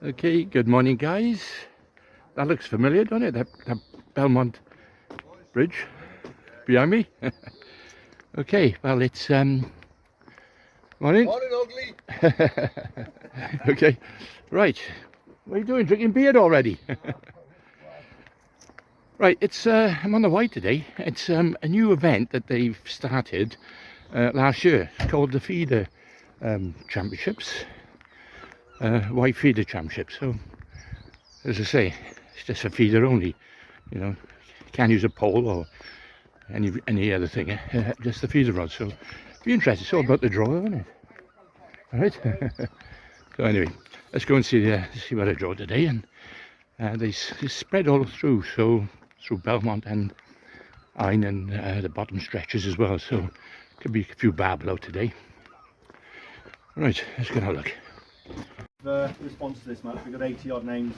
Okay, good morning guys. That looks familiar, don't it? That Belmont Bridge behind me. Okay, well it's morning. Morning, ugly. Okay, right. What are you doing? Drinking beer already? Right, it's I'm on the Wye today. It's a new event that they've started last year. It's called the Feeder Championships. Wye Feeder Championships. So, as I say, it's just a feeder only. You know, can't use a pole or any other thing. Just the feeder rod. So, be interested. It's all about the draw, isn't it? All right. So anyway, let's go and see what I draw today. And they spread all through. So through Belmont and Ain and the bottom stretches as well. So could be a few barbel out today. Right, let's go and have a look. The response to this match, we've got 80 odd names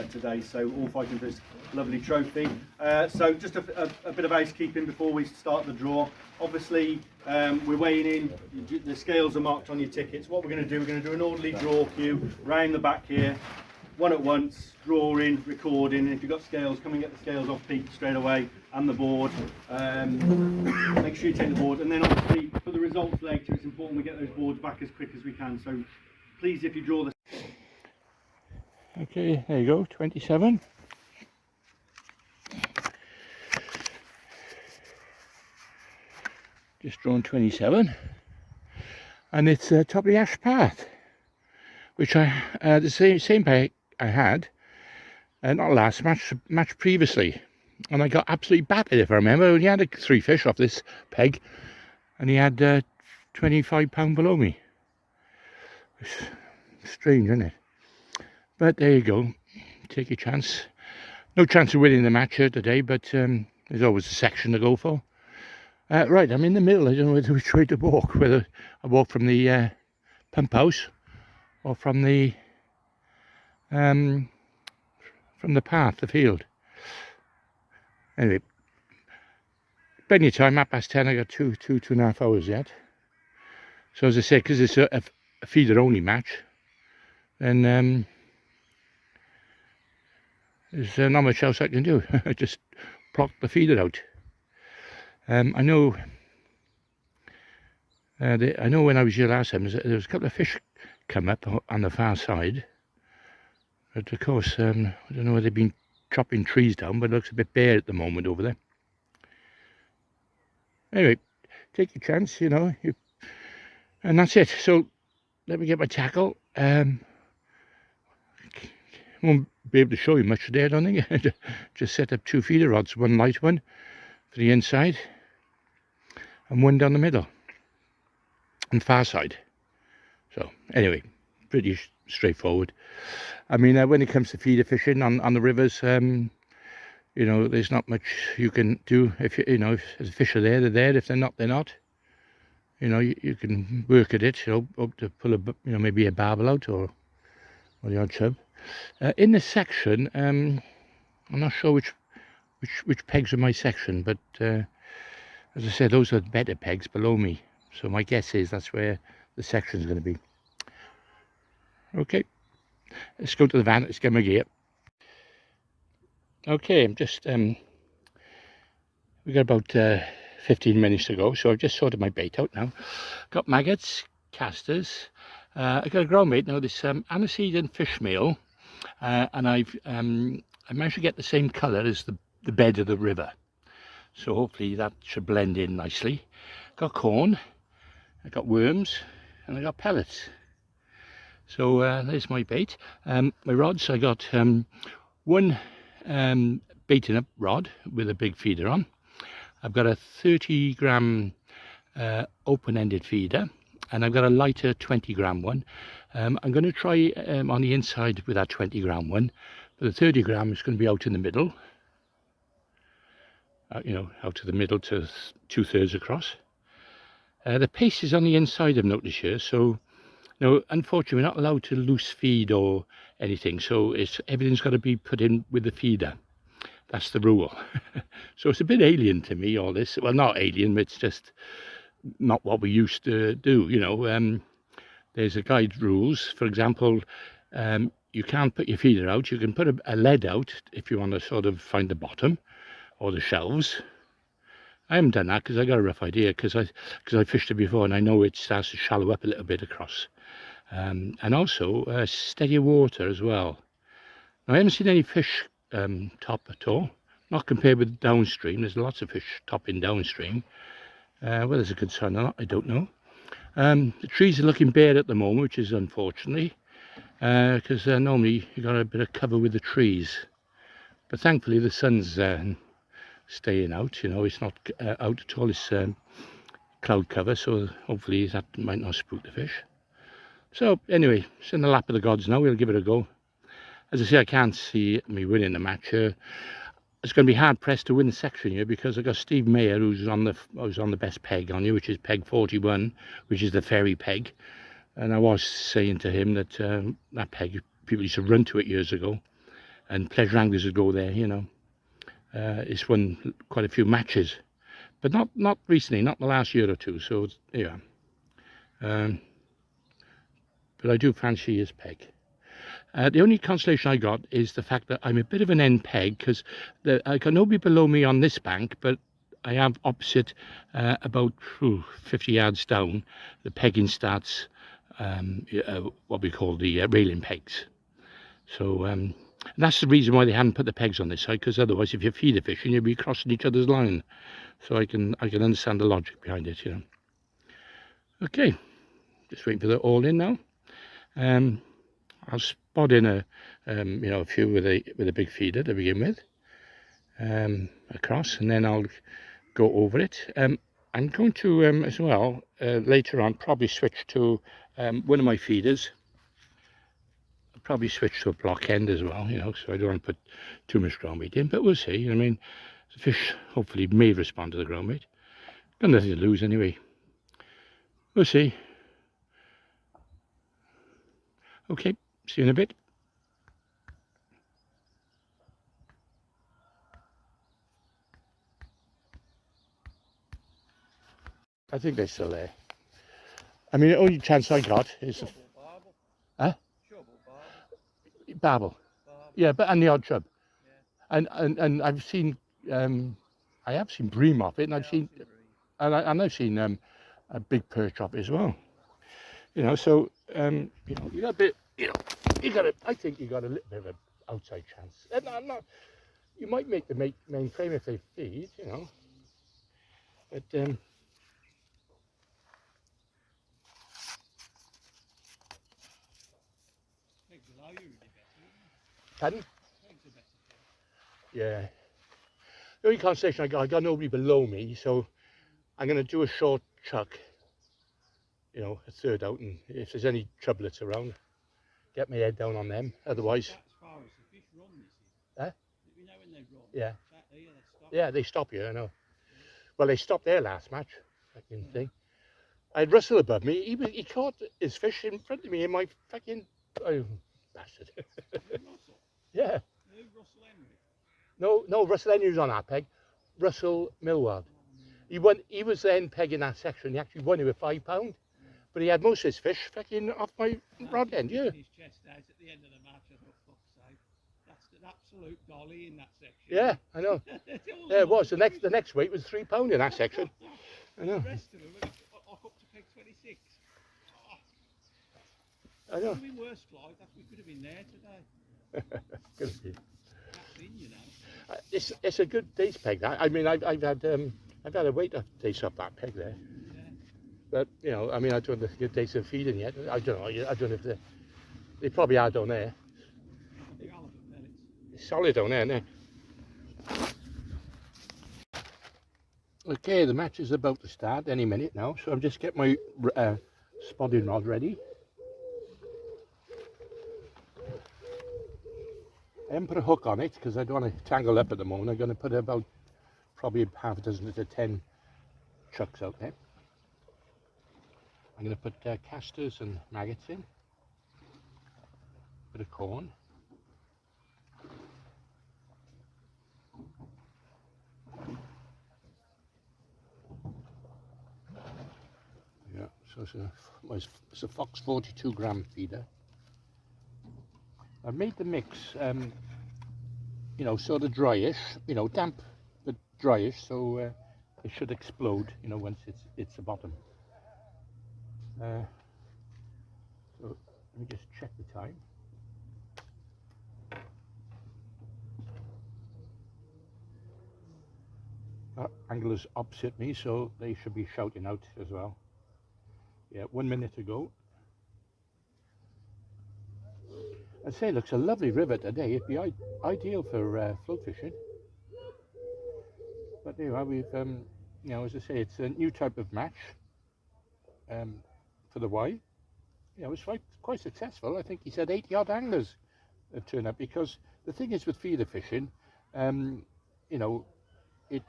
today, so all fighting for this lovely trophy. So just a bit of housekeeping before we start the draw. Obviously we're weighing in, the scales are marked on your tickets. What we're going to do, an orderly draw queue round the back here, one at once, drawing, recording, and if you've got scales, come and get the scales off Pete straight away, and the board. Make sure you take the board, and then obviously for the results later, it's important we get those boards back as quick as we can. So please, if you draw the... Okay, there you go, 27. Just drawn 27. And it's top of the ash path, which the same peg I had, not last match previously. And I got absolutely battered, if I remember. I only had 3 fish off this peg, and he had 25 pound below me. It's strange, isn't it? But there you go. Take your chance. No chance of winning the match here today, but there's always a section to go for. Right, I'm in the middle. I don't know which way to walk. Whether I walk from the pump house or from the path, the field. Anyway, plenty of time. 10:30. I got two and a half hours yet. So as I said, because it's a feeder only match, then there's not much else I can do. I just pluck the feeder out. I know when I was here last time, there was a couple of fish come up on the far side. But of course, I don't know whether they've been chopping trees down, but it looks a bit bare at the moment over there. Anyway, take your chance, you know, and that's it. So let me get my tackle. Won't be able to show you much today, I don't think. Just set up 2 feeder rods, one light one for the inside and one down the middle and far side. So anyway, pretty straightforward. I mean, when it comes to feeder fishing on the rivers, you know, there's not much you can do. If if the fish are there, they're there. If they're not, they're not. You know, you can work at it. You know, hope to pull maybe a barbel out or the odd chub. In this section, I'm not sure which pegs are my section, but as I said, those are better pegs below me. So my guess is that's where the section is going to be. Okay, let's go to the van. Let's get my gear. Okay, I'm just we got about 15 minutes to go, so I've just sorted my bait out now. Got maggots, casters. I got a ground bait now. This aniseed and fish meal, and I managed to get the same colour as the bed of the river. So hopefully that should blend in nicely. Got corn, I got worms, and I got pellets. So there's my bait. My rods, I got one baiting up rod with a big feeder on. I've got a 30 gram open-ended feeder, and I've got a lighter 20 gram one. I'm going to try on the inside with that 20 gram one, but the 30 gram is going to be out in the middle. You know, out to the middle to 2/3 across. The pace is on the inside, I've noticed here, so no, unfortunately we're not allowed to loose feed or anything, so everything's got to be put in with the feeder. That's the rule. So it's a bit alien to me, all this. Well, not alien, but it's just not what we used to do, you know. There's a guide rules. For example, you can't put your feeder out. You can put a lead out if you want to sort of find the bottom or the shelves. I haven't done that because I got a rough idea because I fished it before and I know it starts to shallow up a little bit across. And also steadier water as well. Now, I haven't seen any fish top at all, not compared with downstream. There's lots of fish topping downstream. Whether it's a good sign or not, I don't know. The trees are looking bare at the moment, which is unfortunately, because normally you got a bit of cover with the trees. But thankfully the sun's staying out, you know, it's not out at all. It's cloud cover, so hopefully that might not spook the fish. So anyway, it's in the lap of the gods now. We'll give it a go. As I say, I can't see me winning the match here. It's going to be hard pressed to win the section here because I've got Steve Mayer who's on the best peg on you, which is peg 41, which is the ferry peg. And I was saying to him that that peg, people used to run to it years ago, and pleasure anglers would go there, you know. It's won quite a few matches, but not recently, not the last year or two. So yeah, but I do fancy his peg. The only consolation I got is the fact that I'm a bit of an end peg because I can only be below me on this bank, but I have opposite about 50 yards down. The pegging starts what we call the railing pegs. So and that's the reason why they haven't put the pegs on this side, because otherwise, if you're feeder fishing, you'll be crossing each other's line. So I can understand the logic behind it, you know. Okay, just waiting for the all in now. I'll spot in a few with a big feeder to begin with, across, and then I'll go over it. I'm going to as well later on probably switch to one of my feeders. I'll probably switch to a block end as well, you know, so I don't want to put too much ground bait in, but we'll see. I mean, the fish hopefully may respond to the ground bait. Got nothing to lose anyway. We'll see. Okay, see you in a bit. I think they're still there. I mean, the only chance I got is barbel. Yeah, but and the odd chub. Yeah. And I've seen I have seen bream off it, and I've seen a big perch off it as well. You know, so you know, you got a bit, you know, I think you got a little bit of an outside chance. And I'm not. You might make the main frame if they feed, you know. But pardon? Yeah. The only conversation I got nobody below me, so I'm going to do a short chuck, you know, a third out, and if there's any troublets around, get my head down on them. Otherwise, as far as the fish run, this is. Huh? You know when they run? Yeah. They stop. Yeah, they stop you, I know. Well, they stopped their last match, fucking thing. I had Russell above me. He caught his fish in front of me in my fucking bastard. Russell? Yeah. Who, Russell Henry? No, Russell Henry was on that peg. Russell Millward. He was the end peg in that section. He actually won it with £5. But he had most of his fish fucking off my rod end, yeah. His chest out at the end of the match, I thought, fuck's sake. That's an absolute dolly in that section. Yeah, I know. Yeah, it was. The next weight was £3 in that section. I know. The rest of them were up to peg 26. Oh. I know. It would have been worse, Clive. We could have been there today. Could be. That's in, you know. It's a good dace peg. I mean, I've had a weight dace up that peg there. Yeah. But you know, I mean, I don't know if the dates are feeding yet. I don't know. I don't know if they probably are down there. It's solid down there, isn't it? Okay, the match is about to start any minute now, so I'm just getting my spotting rod ready. I haven't put a hook on it because I don't want to tangle up at the moment. I'm going to put about probably half a dozen to 10 chucks out there. I'm going to put casters and maggots in, bit of corn. Yeah, so it's a Fox 42 gram feeder. I've made the mix, you know, sort of dryish, you know, damp but dryish, so it should explode, you know, once it's the bottom. So let me just check the time. Anglers opposite me, so they should be shouting out as well. Yeah, 1 minute to go. I'd say it looks a lovely river today. It'd be ideal for float fishing. But there you are. We've, you know, as I say, it's a new type of match for the Wye. You know, it was quite successful. I think he said 80 odd anglers have turned up, because the thing is with feeder fishing, you know, it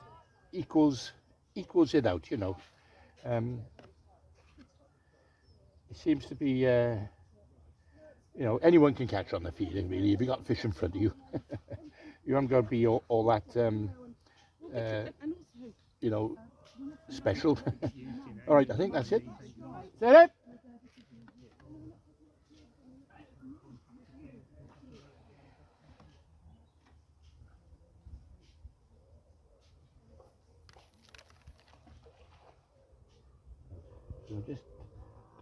equals it out. You know, it seems to be. You know, anyone can catch on the feeder, really, if you got fish in front of you. You haven't got to be all that, you know, special. All right, I think that's it. Is that it? So just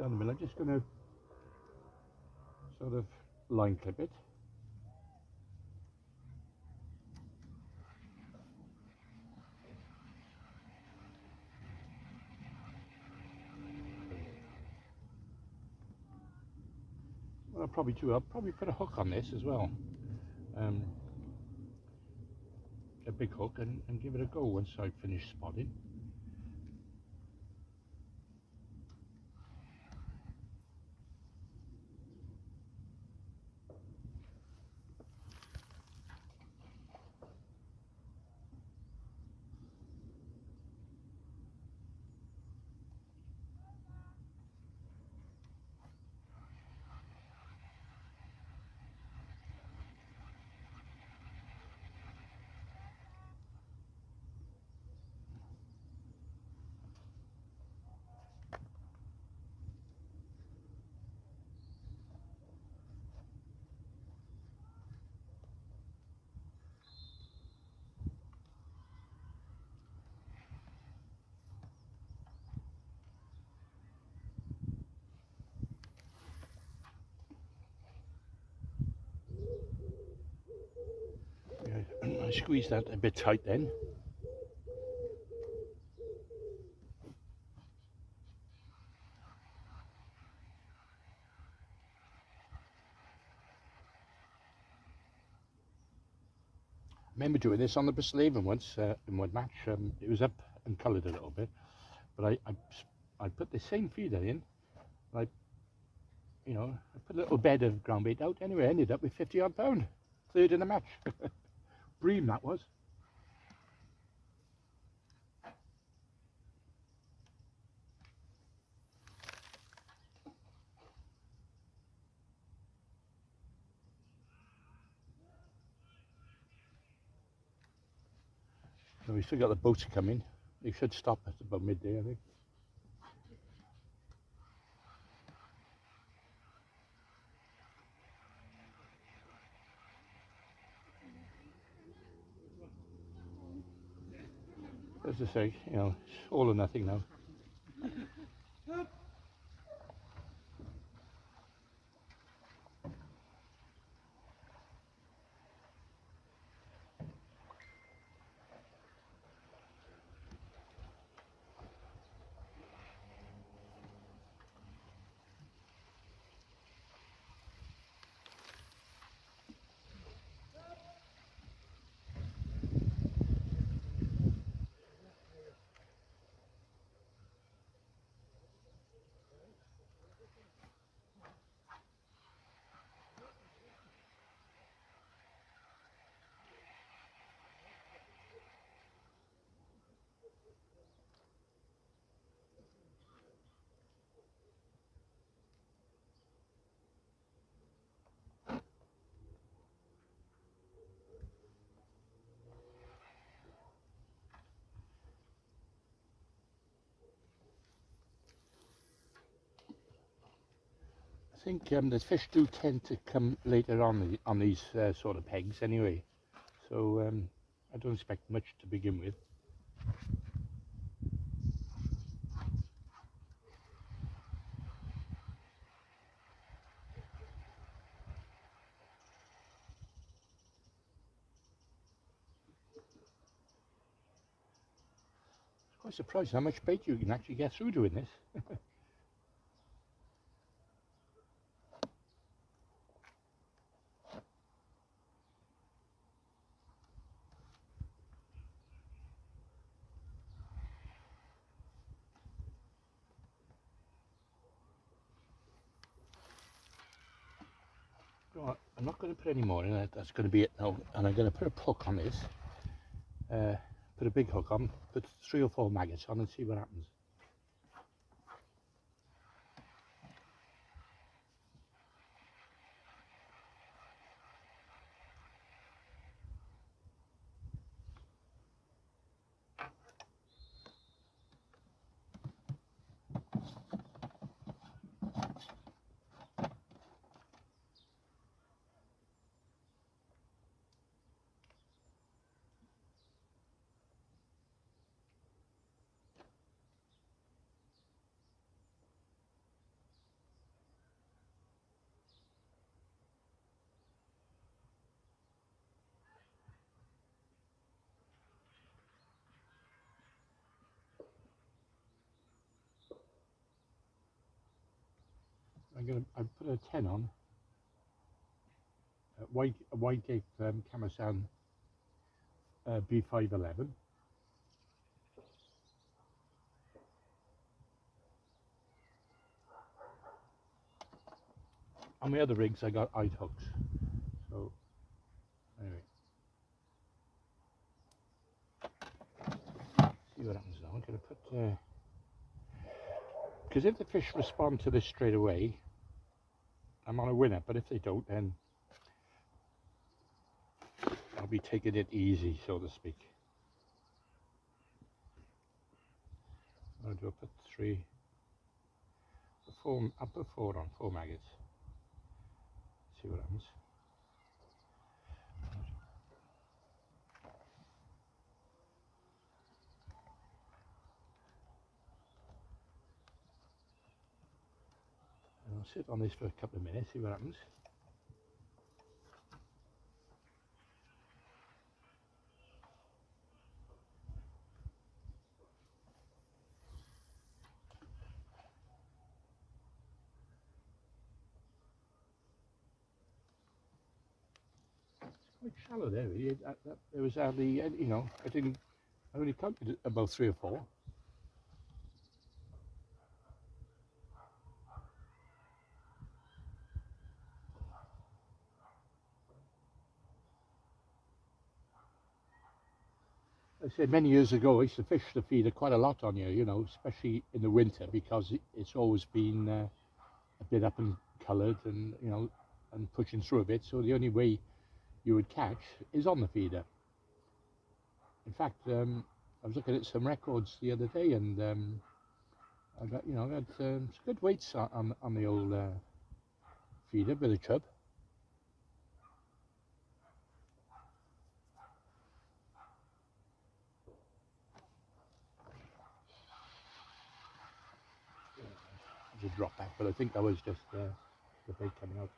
down the middle, I'm just going to sort of line clip it. Well, I'll probably put a hook on this as well. A big hook, and give it a go once I've finished spotting. Yeah, I squeeze that a bit tight then. I remember doing this on the Brislavin once in one match. It was up and coloured a little bit, but I put the same feeder in. I, you know, I put a little bed of ground bait out. Anyway, I ended up with 50 odd pound, third in the match. Bream that was. So we still got the boats coming. They should stop at about midday, I think. As I say, you know, it's all or nothing now. I think the fish do tend to come later on these sort of pegs anyway, so I don't expect much to begin with. Quite surprised how much bait you can actually get through doing this. Right, I'm not going to put any more in it, that's going to be it now, and I'm going to put a hook on this, put a big hook on, put 3 or 4 maggots on and see what happens. I put a 10 on, a wide gape Camasan B511. On my other rigs I got eyed hooks, so anyway, see what happens now. I'm going to put, because if the fish respond to this straight away, I'm on a winner, but if they don't, then I'll be taking it easy, so to speak. I'll put 4, I'll put 4 on, 4 maggots. See what happens. And I'll sit on this for a couple of minutes, see what happens. Quite shallow there, really. There was hardly, you know, I only counted about 3 or 4. I said many years ago I used to fish the feeder quite a lot on here, you know, especially in the winter, because it's always been a bit up and coloured and, you know, and pushing through a bit, so the only way you would catch is on the feeder. In fact, I was looking at some records the other day, and I got, you know, I had some good weights on the old feeder, bit of chub. There's a drop back, but I think that was just the bait coming out.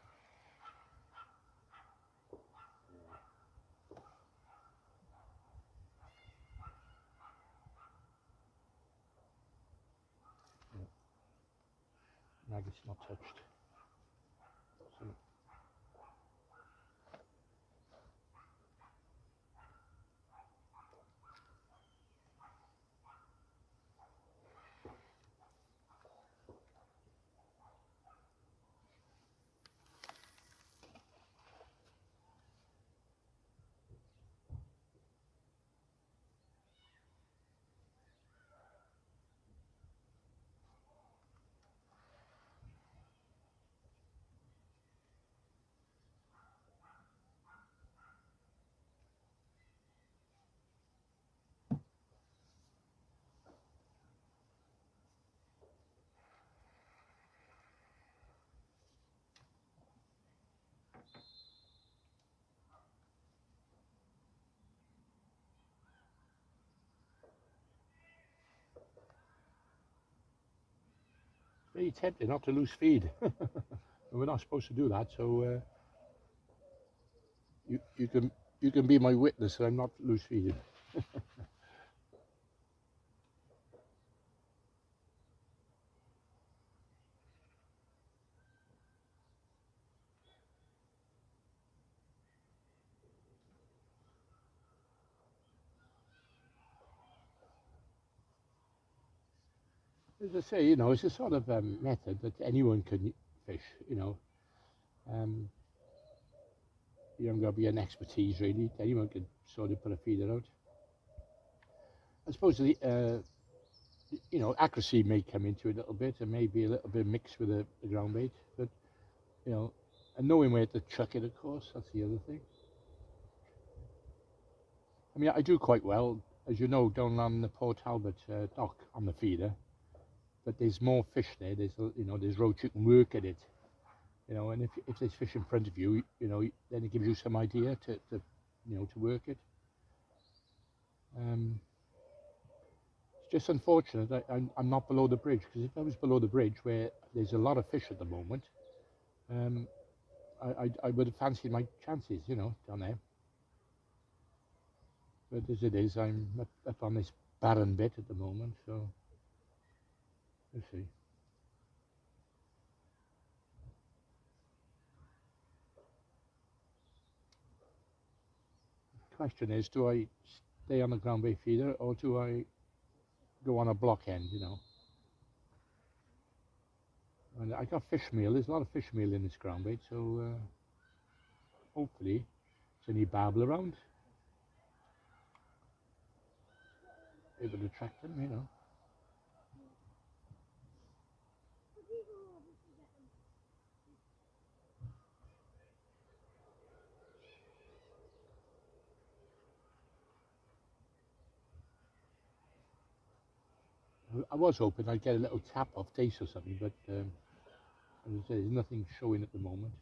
Maggot's not touched. So, very tempted not to lose feed. We're not supposed to do that, so you can be my witness that I'm not loose feeding. As I say, it's a sort of method that anyone can fish. Um, you haven't got to be an expertise really. Anyone can sort of put a feeder out. I suppose accuracy may come into it a little bit, and maybe a little bit mixed with the ground bait, but and knowing where to chuck it, of course, that's the other thing. I mean, I do quite well, as you know, down on the Port Talbot dock on the feeder, but there's more fish there. There's roach you can work at it, and if there's fish in front of you, then it gives you some idea to work it. It's just unfortunate that I'm not below the bridge, because if I was below the bridge where there's a lot of fish at the moment, I would have fancied my chances, down there. But as it is, I'm up on this barren bit at the moment, so we'll see. The question is, do I stay on the ground bait feeder, or do I go on a block end, And I got fish meal. There's a lot of fish meal in this ground bait, so hopefully there's any babble around. Able to attract them, I was hoping I'd get a little tap off Dace or something, but as I say, there's nothing showing at the moment.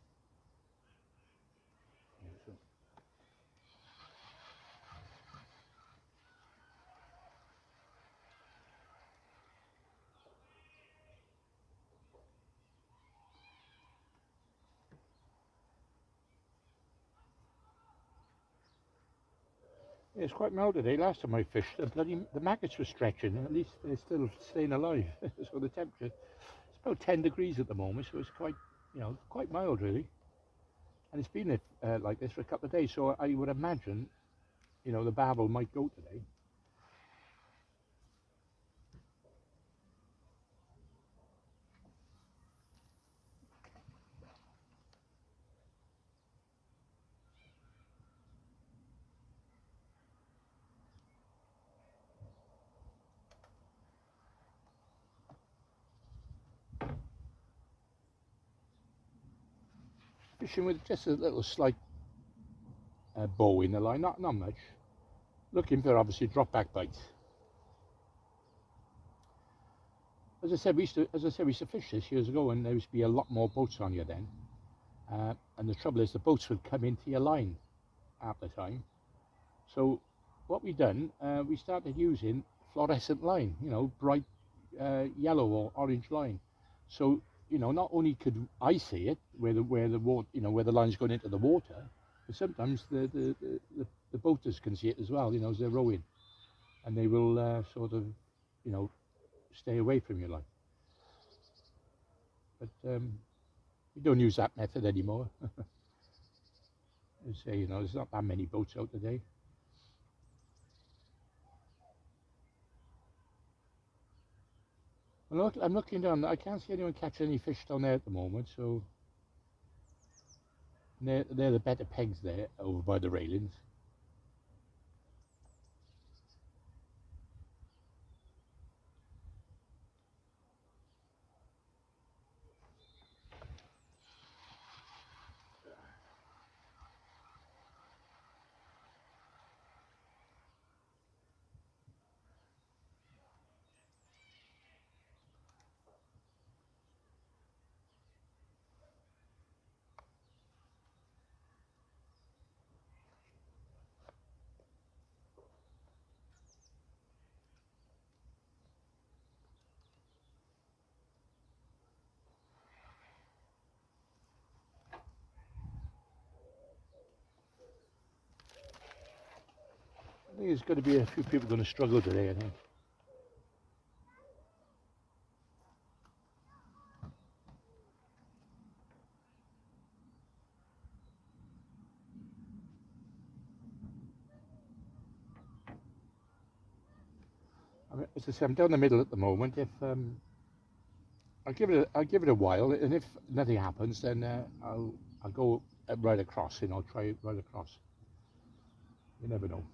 Yeah, it's quite mild today. Last time I fished, the maggots were stretching. At least they're still staying alive. So the temperature, it's about 10 degrees at the moment, so it's quite mild really. And it's been like this for a couple of days, so I would imagine, the babble might go today. Fishing with just a little slight bow in the line, not much. Looking for obviously drop back bites. As I said, we used to fish this years ago, and there used to be a lot more boats on you then. And the trouble is, the boats would come into your line at the time. So what we done, we started using fluorescent line, bright yellow or orange line. So not only could I see it where the water, where the line's going into the water, but sometimes the boaters can see it as well, as they're rowing, and they will sort of, stay away from your line. But we don't use that method anymore. As I say, there's not that many boats out today. Well, I'm looking down. I can't see anyone catching any fish down there at the moment. So they're the better pegs there over by the railings. think there's going to be a few people going to struggle today, I think. I mean, as I say, I'm down the middle at the moment. If I'll give it a while, and if nothing happens, then I'll go right across, and I'll try it right across. You never know.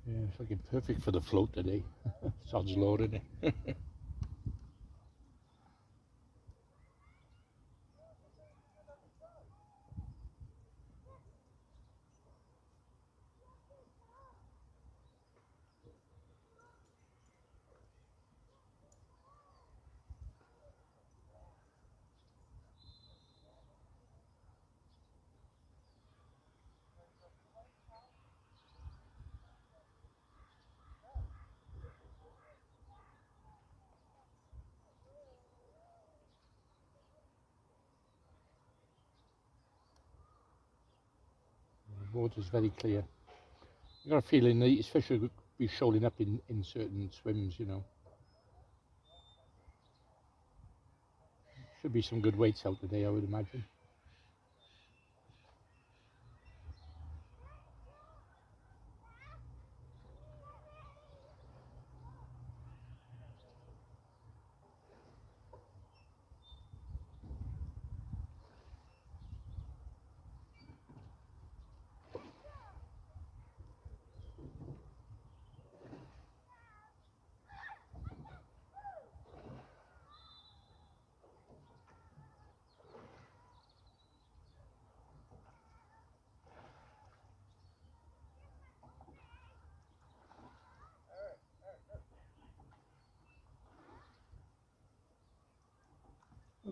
Yeah, it's looking perfect for the float today. Sod's law, isn't it? The water's very clear. I got a feeling these fish will be showing up in certain swims, you know. Should be some good weights out today, I would imagine.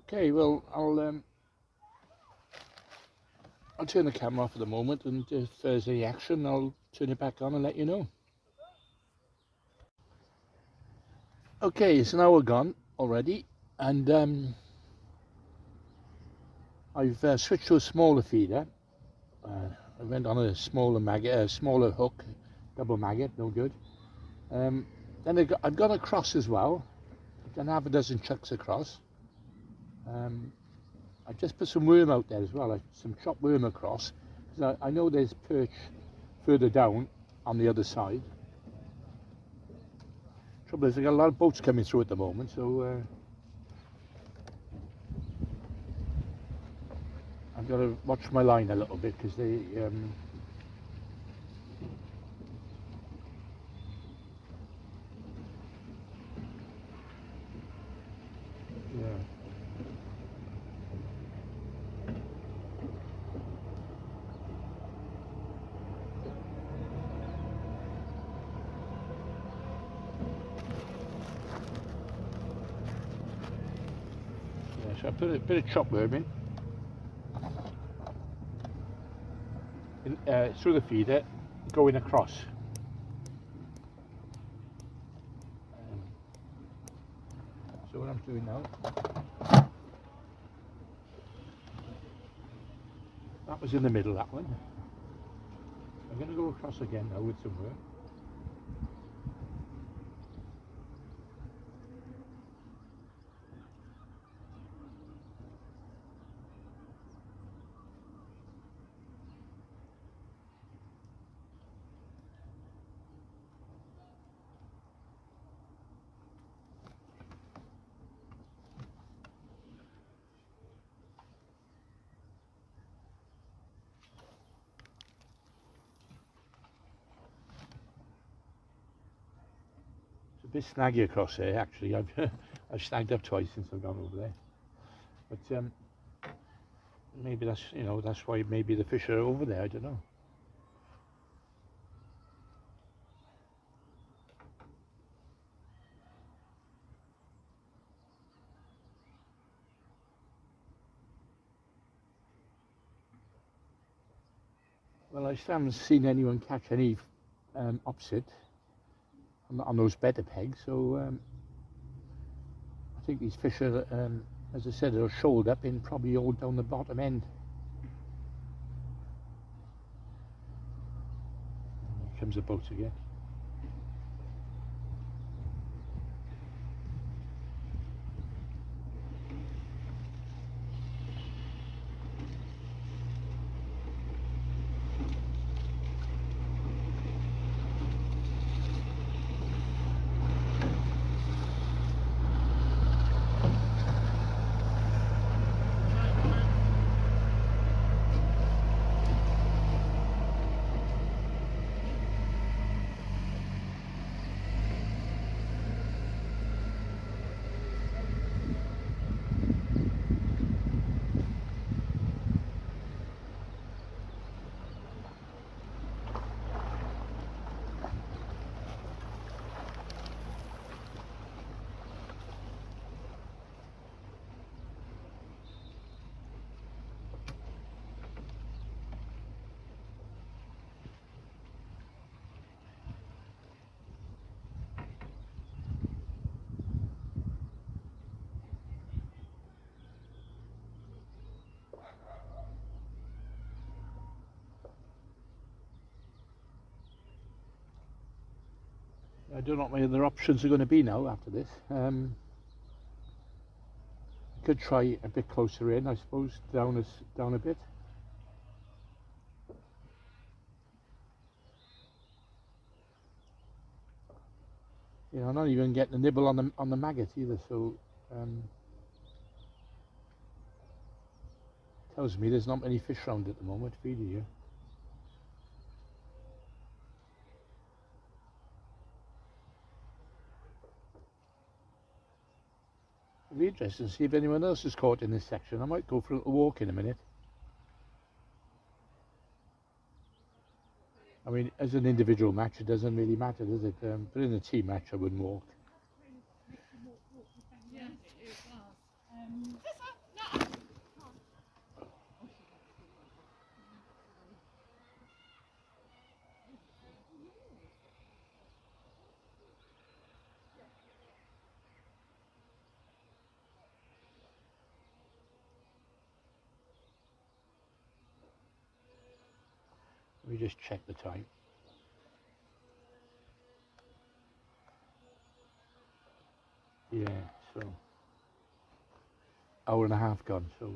Okay, well, I'll turn the camera off at the moment, and if there's any action, I'll turn it back on and let you know. Okay, it's an hour gone already, and I've switched to a smaller feeder. I went on a smaller maggot, a smaller hook, double maggot, no good. Then I've got across as well. I've done half a dozen chucks across. I just put some worm out there as well, some chopped worm across, because I know there's perch further down on the other side. Trouble is, I got a lot of boats coming through at the moment, so I've got to watch my line a little bit, because they yeah. So I put a bit of chopped worm in through the feeder, going across. So what I'm doing now, that was in the middle, that one. I'm going to go across again now with some worm. bit snaggy across there actually. I've snagged up twice since I've gone over there. But maybe that's, you know, that's why maybe the fish are over there, I don't know. Well, I still haven't seen anyone catch any opposite on those better pegs, so I think these fish are, as I said, are shoaled up in probably all down the bottom end. Here comes the boat again. I don't know what my other options are going to be now after this. I could try a bit closer in, I suppose, down a bit. You know, I'm not even getting a nibble on the maggot either, so tells me there's not many fish around at the moment feeding here. It'll be interesting to see if anyone else is caught in this section. I might go for a little walk in a minute. I mean, as an individual match, it doesn't really matter, does it? But in a team match, I wouldn't walk. Let me just check the time. Yeah, so hour and a half gone, so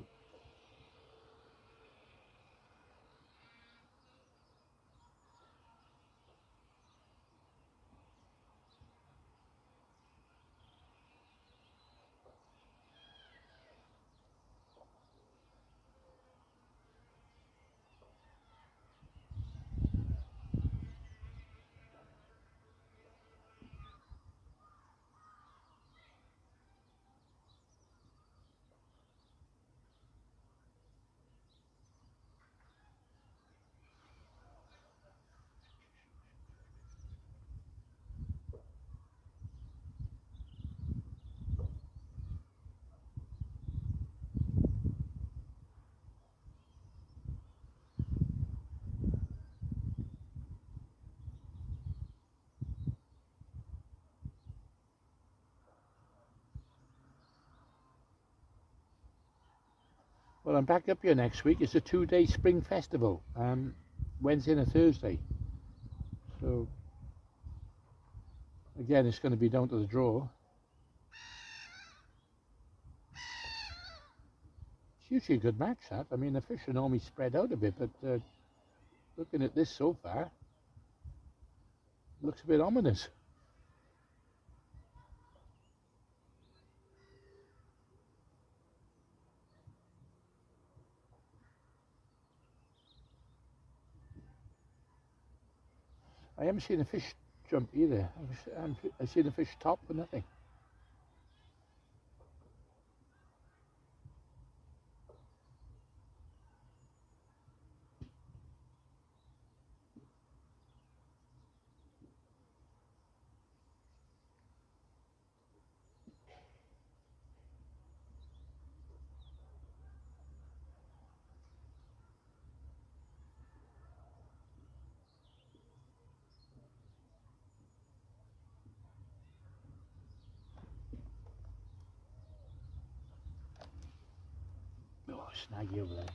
well, I'm back up here next week. It's a 2-day spring festival, Wednesday and a Thursday. So again, it's going to be down to the draw. It's usually a good match, that. I mean, the fish are normally spread out a bit, but looking at this so far, it looks a bit ominous. I haven't seen a fish jump either. I see the fish top but nothing. Oh, snaggy over there.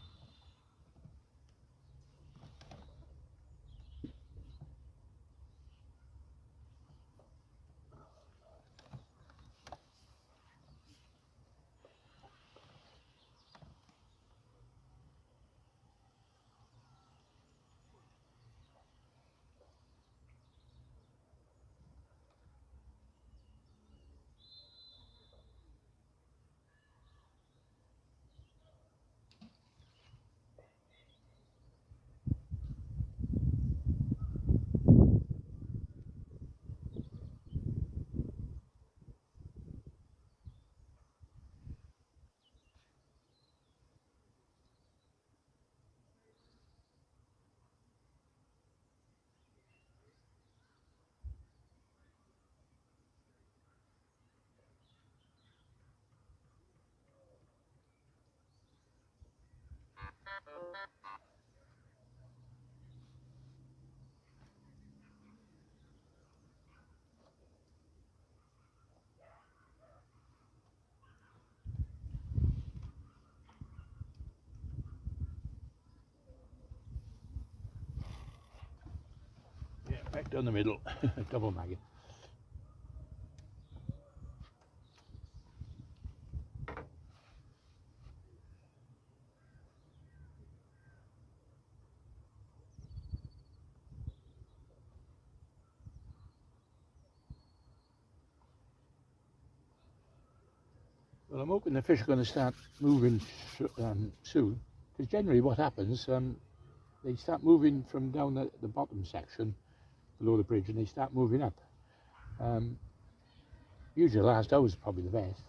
Yeah, back down the middle. Double maggot. Well, I'm hoping the fish are going to start moving soon, because generally what happens, they start moving from down the bottom section below the bridge and they start moving up. Usually the last hour is probably the best.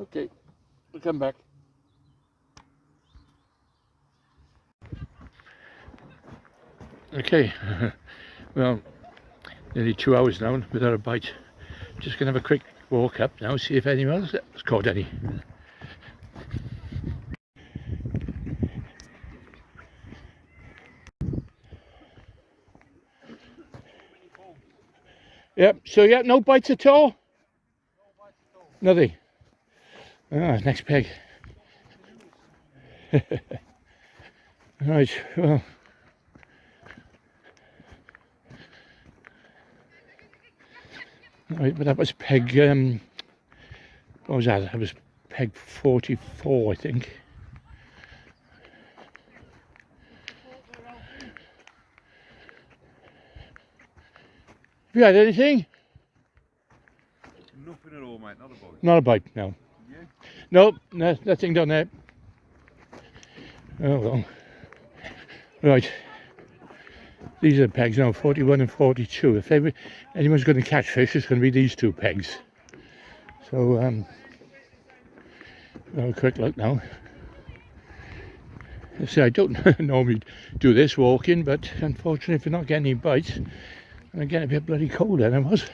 Okay, we'll come back. Okay, well, nearly 2 hours now without a bite. Just gonna have a quick walk up now, see if anyone else has caught any. Yep, so yeah, no bites at all? Nothing. Ah, next peg. Right, well. Right, but that was peg, what was that? That was peg 44, I think. Have you had anything? Nothing at all, mate. Not a bite. Not a bite, no. Yeah. Nope, nothing down there. Oh well. Right. These are pegs now, 41 and 42. If anyone's going to catch fish, it's going to be these two pegs. So, we'll have a quick look now. See, I don't normally do this walking, but unfortunately, if you're not getting any bites, I'm getting a bit bloody colder than I was.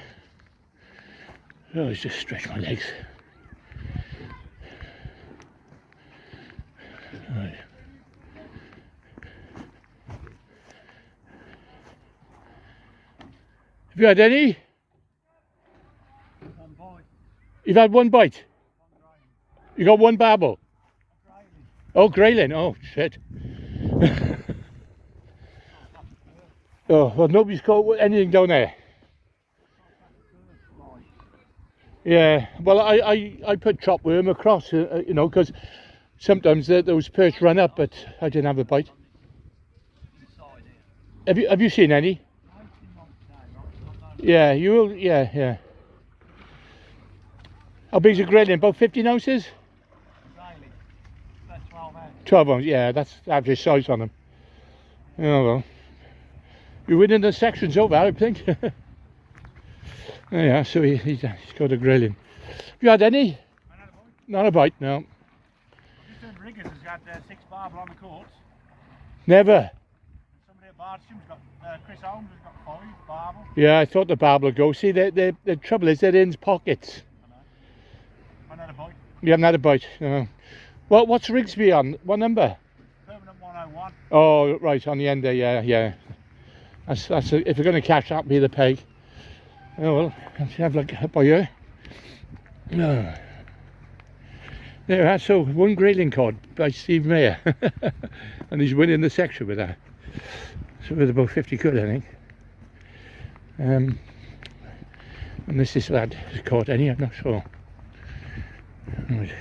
So let's just stretch my legs. Right. Have you had any? One bite. You've had one bite? You got one barbel? Oh, grayling. Oh, shit. Oh, well, nobody's caught anything down there. Yeah, well, I put chopped worm across, you know, because sometimes those perch run up, but I didn't have a bite. Have you seen any? Yeah, you will. Yeah. How big's a grayling? About 15 ounces? 12 ounces. Yeah, that's average size on them. Oh well. You're winning the sections over, I think. Yeah, so he's got a grayling. Have you had any? Not a bite, no. Just heard Riggers has got 6 barbel on the courts. Never. Somebody at Bartram's got, Chris Holmes has got 5 barbel. Yeah, I thought the barbel would go. See, the trouble is they're in pockets. I had a bite. You haven't had a bite, no. What's Rigsby on? What number? Permanent 101. Oh, right, on the end there, yeah. That's if you're going to catch, that'll be the peg. Oh well, let's have a look up by here. Oh. There, so one grayling cod by Steve Mayer. And he's winning the section with that. So with about 50 quid, I think. Unless this lad has caught any, I'm not sure. Right.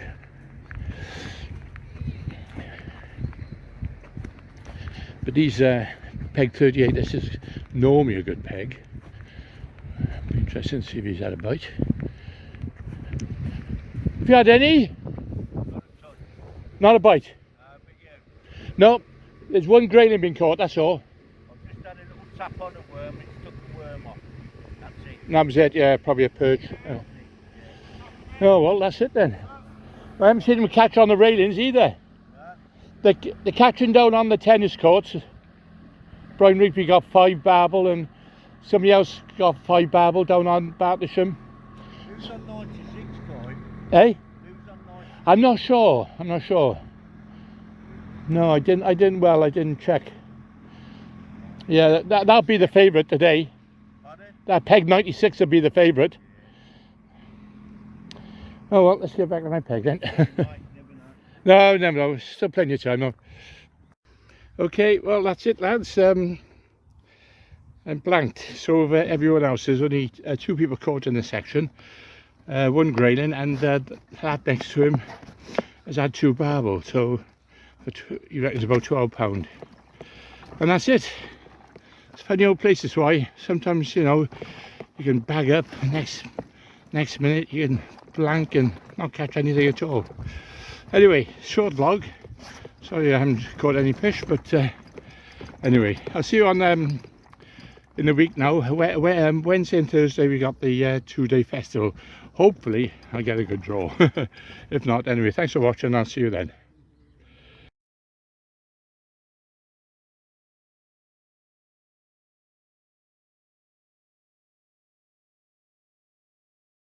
But these peg 38, this is normally a good peg. Be interesting to see if he's had a bite. Have you had any? Not a bite? No, there's one grayling been caught, that's all. I've just had a little tap on a worm, it took the worm off. That's it. That was it, yeah, probably a perch. Oh well, that's it then. I haven't seen him catch on the railings either. They're catching down on the tennis courts. Brian Rigby got 5 barbel and somebody else got 5 barbel down on Bartlesham. Who's on 96, Clive? Eh? Who's on 96? I'm not sure. No, I didn't check. Yeah, that'll be the favourite today. Pardon? That peg 96 will be the favourite. Oh well, let's get back to my peg then. No, never know. Still plenty of time though. Okay, well that's it, lads. I'm blanked. So over everyone else, there's only 2 people caught in this section. One grayling, and that next to him has had 2 barbel. So he reckons about £12. And that's it. It's a funny old place, this why. Sometimes, you know, you can bag up, next minute you can blank and not catch anything at all. Anyway, short vlog. Sorry I haven't caught any fish, but anyway, I'll see you on in a week now. Wednesday and Thursday we got the 2-day festival. Hopefully I'll get a good draw. If not, anyway, thanks for watching. I'll see you then.